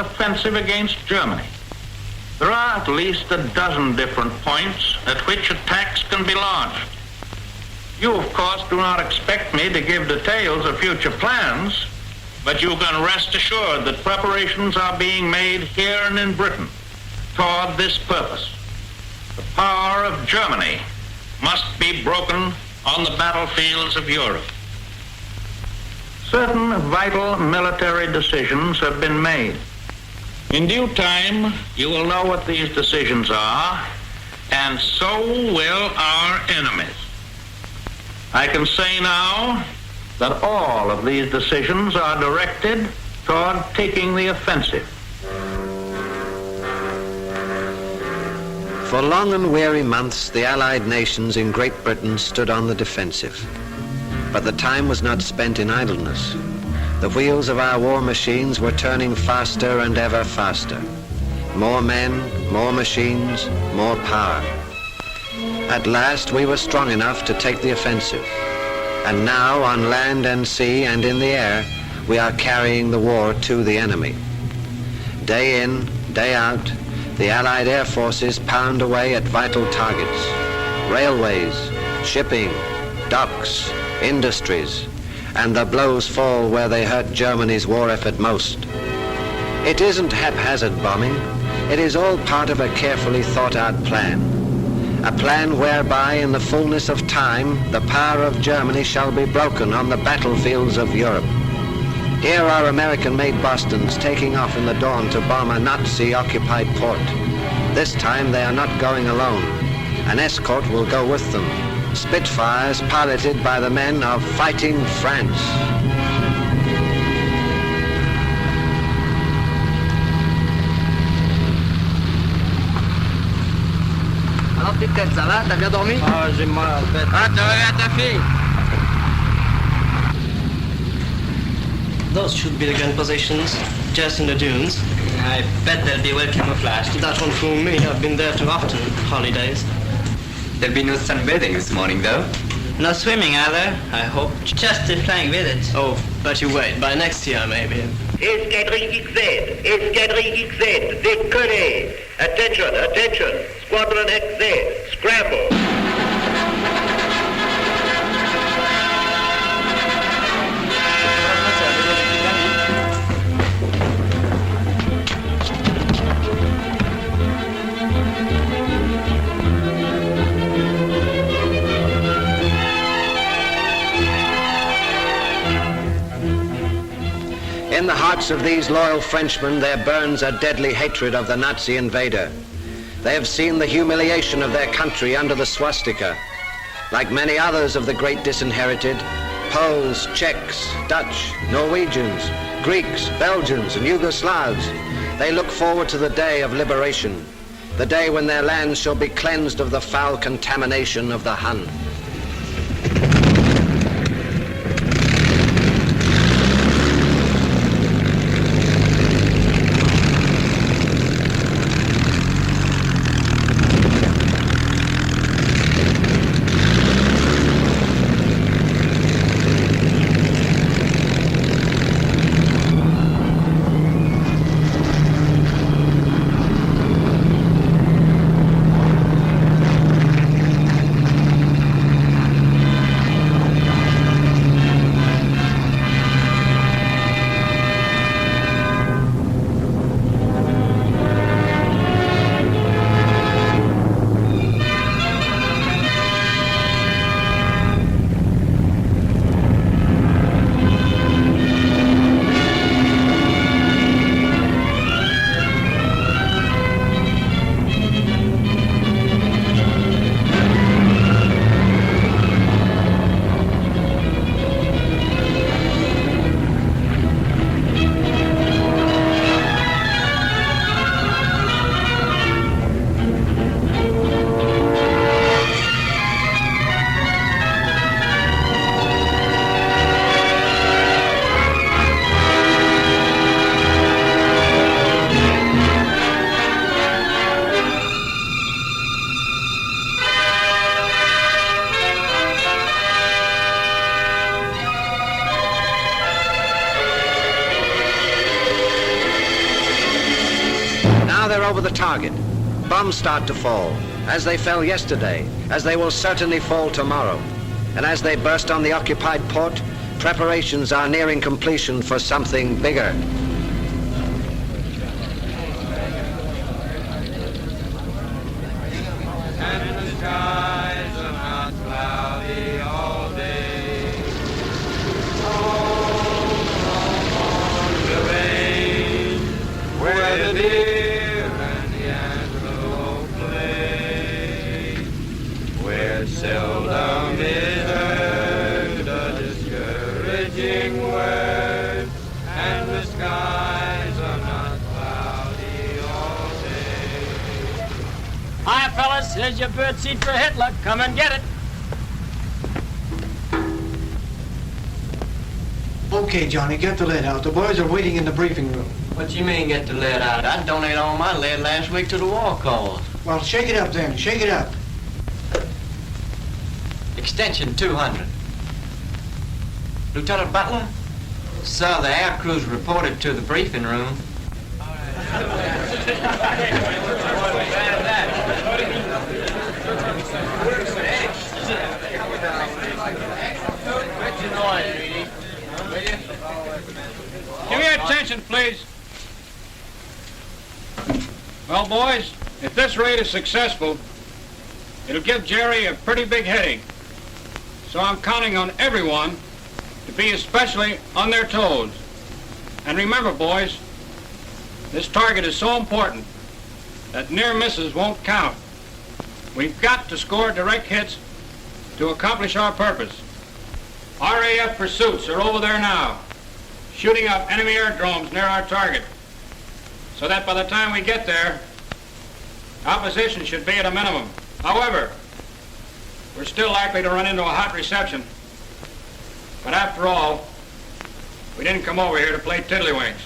offensive against Germany. There are at least a dozen different points at which attacks can be launched. You, of course, do not expect me to give details of future plans, but you can rest assured that preparations are being made here and in Britain toward this purpose. The power of Germany must be broken on the battlefields of Europe. Certain vital military decisions have been made. In due time, you will know what these decisions are, and so will our enemies. I can say now that all of these decisions are directed toward taking the offensive. For long and weary months, the Allied nations in Great Britain stood on the defensive. But the time was not spent in idleness. The wheels of our war machines were turning faster and ever faster. More men, more machines, more power. At last, we were strong enough to take the offensive. And now, on land and sea and in the air, we are carrying the war to the enemy. Day in, day out, the Allied air forces pound away at vital targets. Railways, shipping, docks, industries, and the blows fall where they hurt Germany's war effort most. It isn't haphazard bombing. It is all part of a carefully thought-out plan. A plan whereby, in the fullness of time, the power of Germany shall be broken on the battlefields of Europe. Here are American-made Bostons taking off in the dawn to bomb a Nazi-occupied port. This time they are not going alone. An escort will go with them. Spitfires piloted by the men of Fighting France. Alors Pipette, ça va? T'as bien dormi? Ah, j'ai mal à la tête. Ah, tu regardes ta fille? Those should be the gun positions, just in the dunes. I bet they'll be well camouflaged. That won't fool me. I've been there too often, holidays. There'll be no sunbathing this morning, though. No swimming either, I hope. Just flying with it. Oh, but you wait. By next year, maybe. Escadrille XZ, décollez! Attention, attention! Squadron XZ, scramble! In the hearts of these loyal Frenchmen there burns a deadly hatred of the Nazi invader. They have seen the humiliation of their country under the swastika. Like many others of the great disinherited, Poles, Czechs, Dutch, Norwegians, Greeks, Belgians, and Yugoslavs, they look forward to the day of liberation, the day when their lands shall be cleansed of the foul contamination of the Hun. Now they're over the target. Bombs start to fall, as they fell yesterday, as they will certainly fall tomorrow. And as they burst on the occupied port, preparations are nearing completion for something bigger. And the skies are not cloudy all day. Oh, the rain, where the deer and the antelope play, where seldom is heard a discouraging word, and the skies are not cloudy all day. Hi, fellas. Here's your birdseed for Hitler. Come and get it. Okay, Johnny, get the lead out. The boys are waiting in the briefing room. What you mean get the lead out? I donated all my lead last week to the war cause. Well, shake it up then. Shake it up. Extension 200. Lieutenant Butler? Sir, the air crews reported to the briefing room. Give me attention, please. Well, boys, if this raid is successful, it'll give Jerry a pretty big headache. So I'm counting on everyone to be especially on their toes. And remember, boys, this target is so important that near misses won't count. We've got to score direct hits to accomplish our purpose. RAF pursuits are over there now, shooting up enemy airdromes near our target, so that by the time we get there, opposition should be at a minimum. However, we're still likely to run into a hot reception. But after all, we didn't come over here to play tiddlywinks.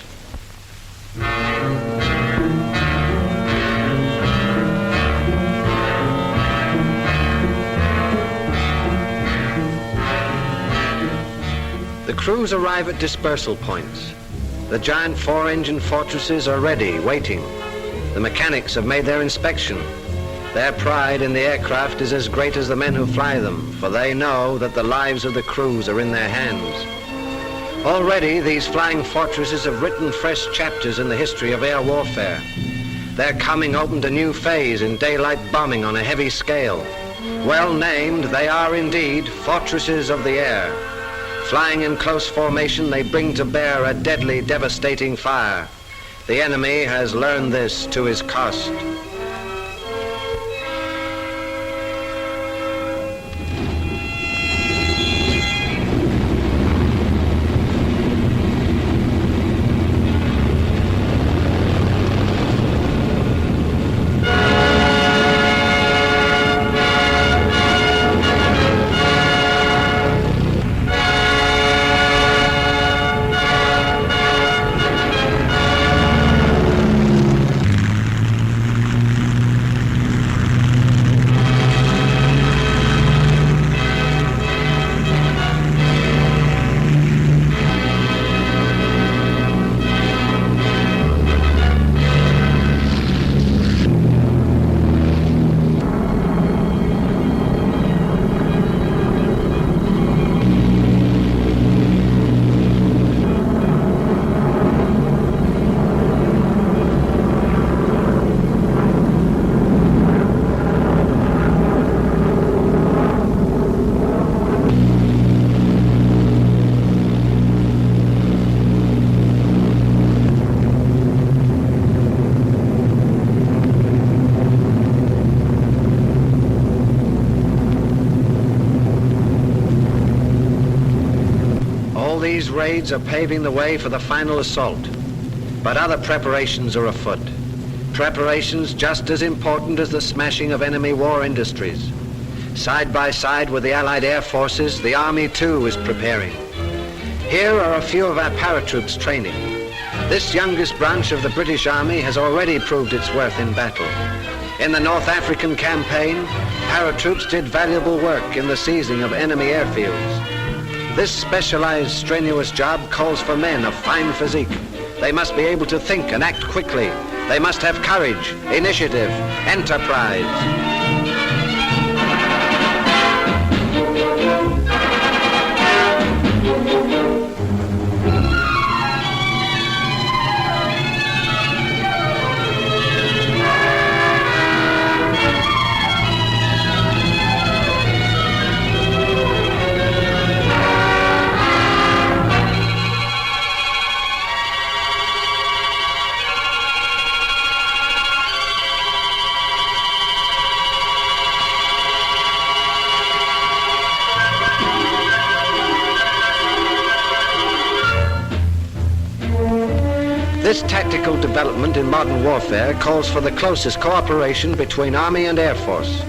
The crews arrive at dispersal points. The giant 4-engine fortresses are ready, waiting. The mechanics have made their inspection. Their pride in the aircraft is as great as the men who fly them, for they know that the lives of the crews are in their hands. Already, these flying fortresses have written fresh chapters in the history of air warfare. Their coming opened a new phase in daylight bombing on a heavy scale. Well named, they are indeed fortresses of the air. Flying in close formation, they bring to bear a deadly, devastating fire. The enemy has learned this to his cost. These raids are paving the way for the final assault. But other preparations are afoot. Preparations just as important as the smashing of enemy war industries. Side by side with the Allied air forces, the Army too is preparing. Here are a few of our paratroops training. This youngest branch of the British Army has already proved its worth in battle. In the North African campaign, paratroops did valuable work in the seizing of enemy airfields. This specialized, strenuous job calls for men of fine physique. They must be able to think and act quickly. They must have courage, initiative, enterprise. This tactical development in modern warfare calls for the closest cooperation between Army and Air Force.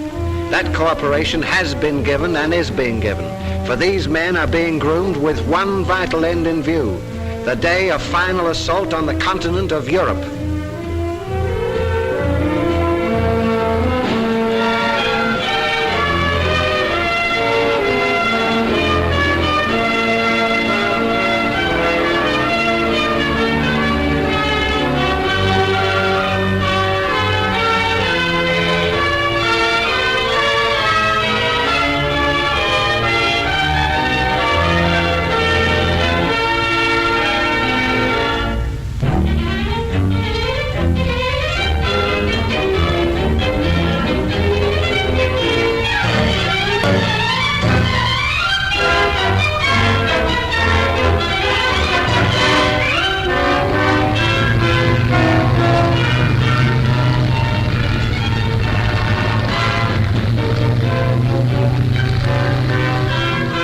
That cooperation has been given and is being given, for these men are being groomed with one vital end in view, the day of final assault on the continent of Europe.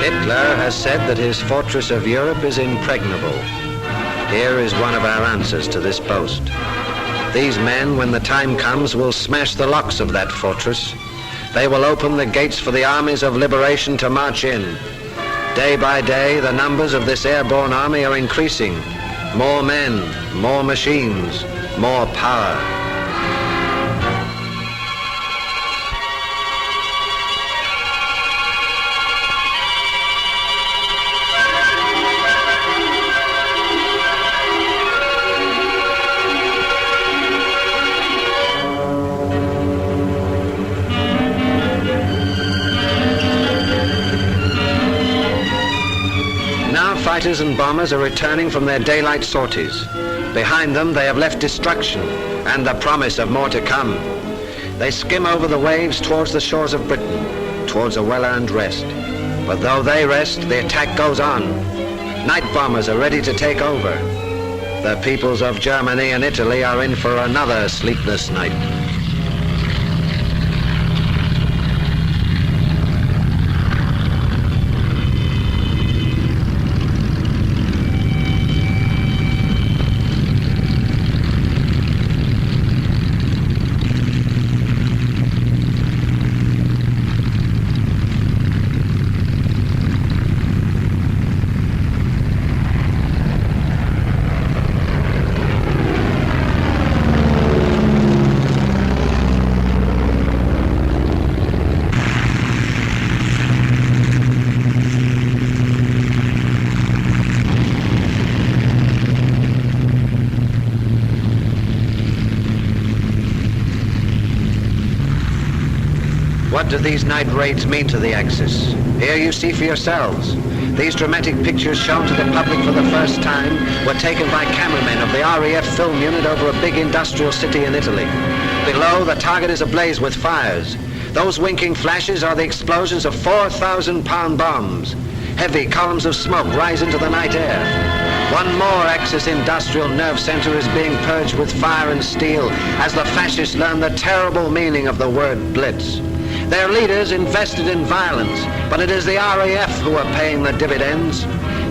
Hitler has said that his fortress of Europe is impregnable. Here is one of our answers to this boast. These men, when the time comes, will smash the locks of that fortress. They will open the gates for the armies of liberation to march in. Day by day, the numbers of this airborne army are increasing. More men, more machines, more power. Fighters and bombers are returning from their daylight sorties. Behind them, they have left destruction and the promise of more to come. They skim over the waves towards the shores of Britain, towards a well-earned rest. But though they rest, the attack goes on. Night bombers are ready to take over. The peoples of Germany and Italy are in for another sleepless night. What do these night raids mean to the Axis? Here you see for yourselves. These dramatic pictures shown to the public for the first time were taken by cameramen of the RAF film unit over a big industrial city in Italy. Below, the target is ablaze with fires. Those winking flashes are the explosions of 4,000-pound bombs. Heavy columns of smoke rise into the night air. One more Axis industrial nerve center is being purged with fire and steel as the fascists learn the terrible meaning of the word blitz. Their leaders invested in violence, but it is the RAF who are paying the dividends.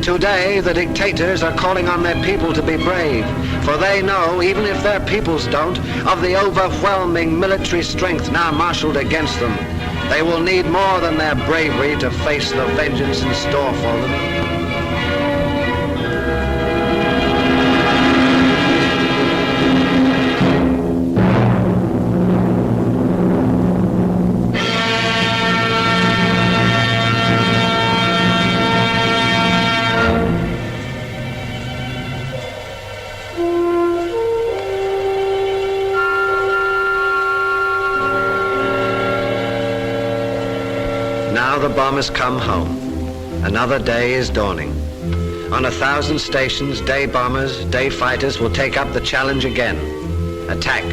Today, the dictators are calling on their people to be brave, for they know, even if their peoples don't, of the overwhelming military strength now marshaled against them. They will need more than their bravery to face the vengeance in store for them. now the bombers come home. Another day is dawning. On 1,000 stations, day bombers, day fighters will take up the challenge again. Attack.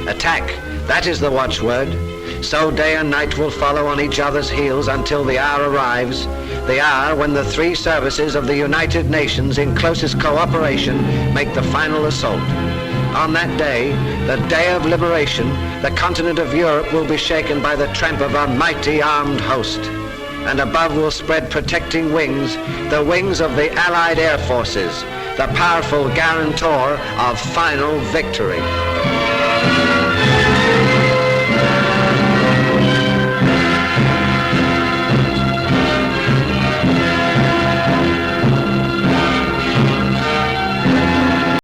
Attack. That is the watchword. So day and night will follow on each other's heels until the hour arrives, the hour when the three services of the United Nations in closest cooperation make the final assault. On that day, the day of liberation, the continent of Europe will be shaken by the tramp of a mighty armed host. And above will spread protecting wings, the wings of the Allied Air Forces, the powerful guarantor of final victory.